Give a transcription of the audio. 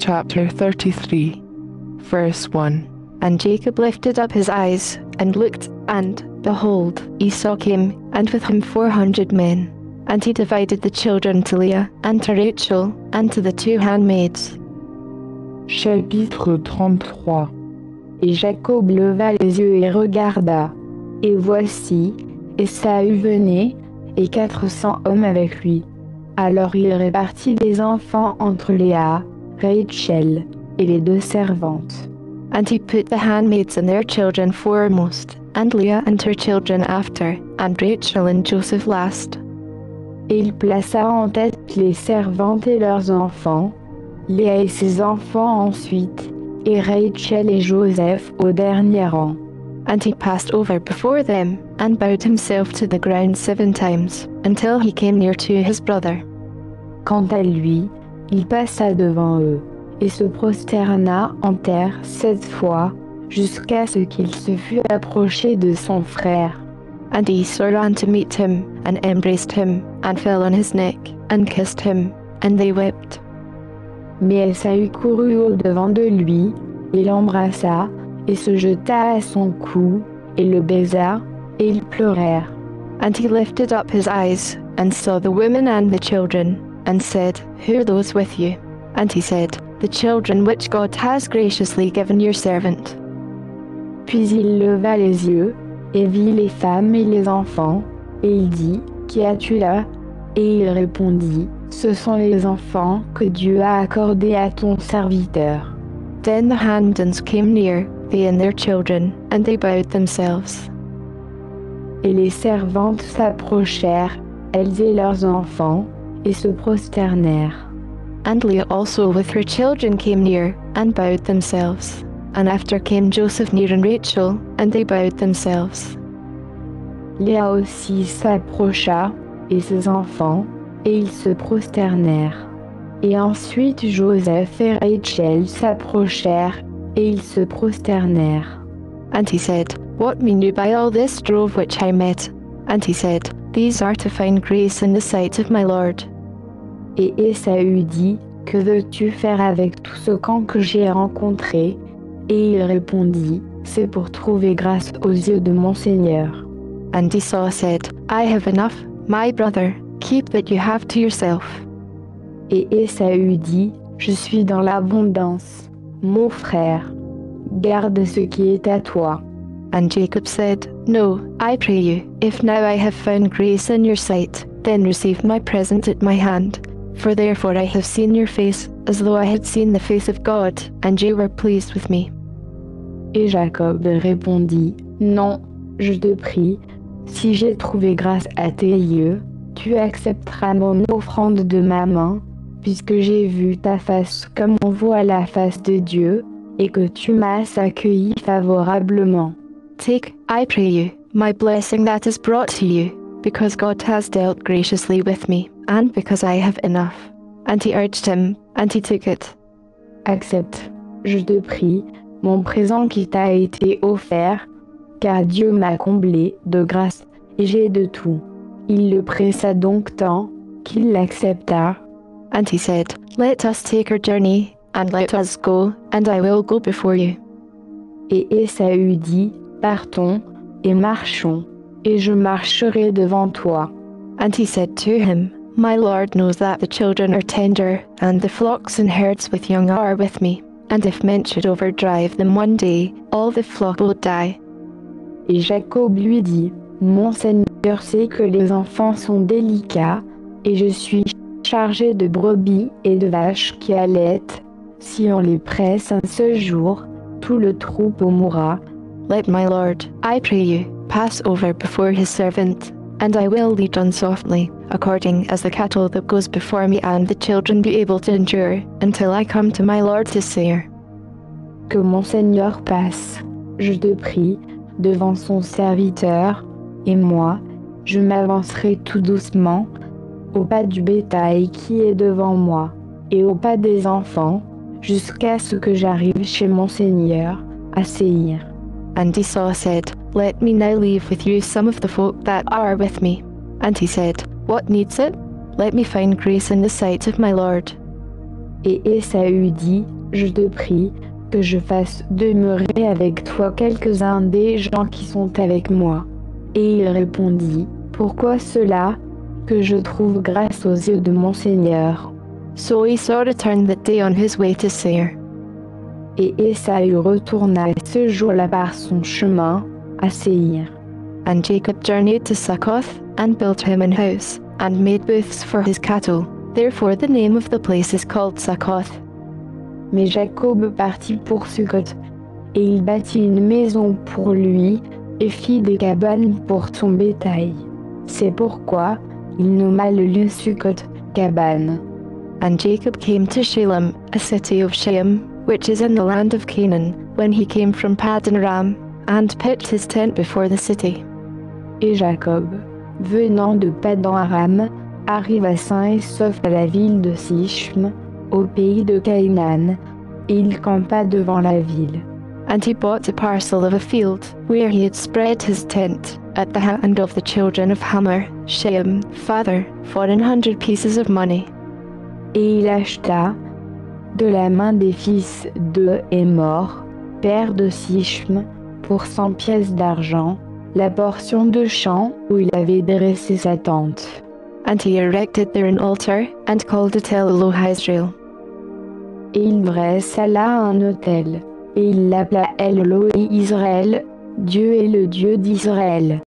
Chapter 33, verse 1. And Jacob lifted up his eyes, and looked, and, behold, Esau came, and with him 400 men. And he divided the children to Leah, and to Rachel, and to the 2 handmaids. Chapitre 33. Et Jacob leva les yeux et regarda, et voici, Ésaü venait, et 400 hommes avec lui. Alors il répartit les enfants entre Léa, Rachel, et les 2 servantes. And he put the handmaids and their children foremost, and Leah and her children after, and Rachel and Joseph last. Et il plaça en tête les servantes et leurs enfants, Léa et ses enfants ensuite, et Rachel et Joseph au dernier rang. And he passed over before them, and bowed himself to the ground 7 times, until he came near to his brother. Quant à lui, il passa devant eux, et se prosterna en terre 7 fois, jusqu'à ce qu'il se fût approché de son frère. And Esau ran to meet him, and embraced him, and fell on his neck, and kissed him, and they wept. Mais Ésaü courut au-devant de lui, et l'embrassa, et se jeta à son cou, et le baisa, et ils pleurèrent. And he lifted up his eyes, and saw the women and the children, and said, Who are those with you? And he said, The children which God has graciously given your servant. Puis il leva les yeux, et vit les femmes et les enfants, et il dit, Qui as-tu là? Et il répondit, Ce sont les enfants que Dieu a accordés à ton serviteur. Then the handmaidens came near, they and their children, and they bowed themselves. Et les servantes s'approchèrent, elles et leurs enfants, et se prosternèrent. And Leah also with her children came near, and bowed themselves. And after came Joseph near and Rachel, and they bowed themselves. Léa aussi s'approcha, et ses enfants, et ils se prosternèrent. Et ensuite Joseph et Rachel s'approchèrent, et ils se prosternèrent. And he said, What mean you by all this drove which I met? And he said, These are to find grace in the sight of my Lord. Et Ésaü dit, Que veux-tu faire avec tout ce camp que j'ai rencontré? Et il répondit, C'est pour trouver grâce aux yeux de mon Seigneur. And Esau said, I have enough, my brother, keep that you have to yourself. Et Ésaü dit, Je suis dans l'abondance, mon frère, garde ce qui est à toi. And Jacob said, No, I pray you, if now I have found grace in your sight, then receive my present at my hand. For therefore I have seen your face, as though I had seen the face of God, and you were pleased with me. Et Jacob répondit, Non, je te prie, si j'ai trouvé grâce à tes yeux, tu accepteras mon offrande de ma main, puisque j'ai vu ta face comme on voit la face de Dieu, et que tu m'as accueilli favorablement. Take, I pray you, my blessing that is brought to you, because God has dealt graciously with me, and because I have enough. And he urged him, and he took it. Accepte, je te prie, mon présent qui t'a été offert, car Dieu m'a comblé de grâce, et j'ai de tout. Il le pressa donc tant, qu'il l'accepta. And he said, Let us take our journey, and let us go, and I will go before you. Et Ésaü dit, Partons, et marchons, et je marcherai devant toi. And he said to him, My Lord knows that the children are tender, and the flocks and herds with young are with me, and if men should overdrive them one day, all the flock will die. Et Jacob lui dit, Mon Seigneur sait que les enfants sont délicats, et je suis chargé de brebis et de vaches qui allaitent. Si on les presse un seul jour, tout le troupeau mourra. Let my Lord, I pray you, pass over before his servant, and I will lead on softly, according as the cattle that goes before me and the children be able to endure, until I come to my Lord to Seir. Que mon Seigneur passe, je te prie, devant son serviteur, et moi, je m'avancerai tout doucement, au pas du bétail qui est devant moi, et au pas des enfants, jusqu'à ce que j'arrive chez mon Seigneur, à Séhir. And Esau said, Let me now leave with you some of the folk that are with me. And he said, What needs it? Let me find grace in the sight of my Lord. Et Ésaü dit, je te prie, que je fasse demeurer avec toi quelques-uns des gens qui sont avec moi. Et il répondit, pourquoi cela? Que je trouve grâce aux yeux de mon Seigneur. So Esau returned that day on his way to Seir. Et Ésaü retourna ce jour-là par son chemin, à Séhir. And Jacob journeyed to Succoth, and built him an house, and made booths for his cattle. Therefore the name of the place is called Succoth. Mais Jacob partit pour Succoth, et il bâtit une maison pour lui, et fit des cabanes pour son bétail. C'est pourquoi il nomma le lieu Succoth, cabane. And Jacob came to Shalem, a city of Shem, which is in the land of Canaan, when he came from Paddan Aram, and pitched his tent before the city. Et Jacob, venant de Paddan Aram, arriva sain et sauf à la ville de Sichm, au pays de Canaan, et il campa devant la ville. And he bought a parcel of a field, where he had spread his tent, at the hand of the children of Hamor, Shem, father, for 100 pieces of money. Et il acheta, de la main des fils de Hémor, père de Sichm, pour 100 pièces d'argent, la portion de champ où il avait dressé sa tente. And he erected there an altar, and called it Elohai Israel. Et il dressa là un autel, et il l'appela El Elohei Israël, Dieu est le Dieu d'Israël.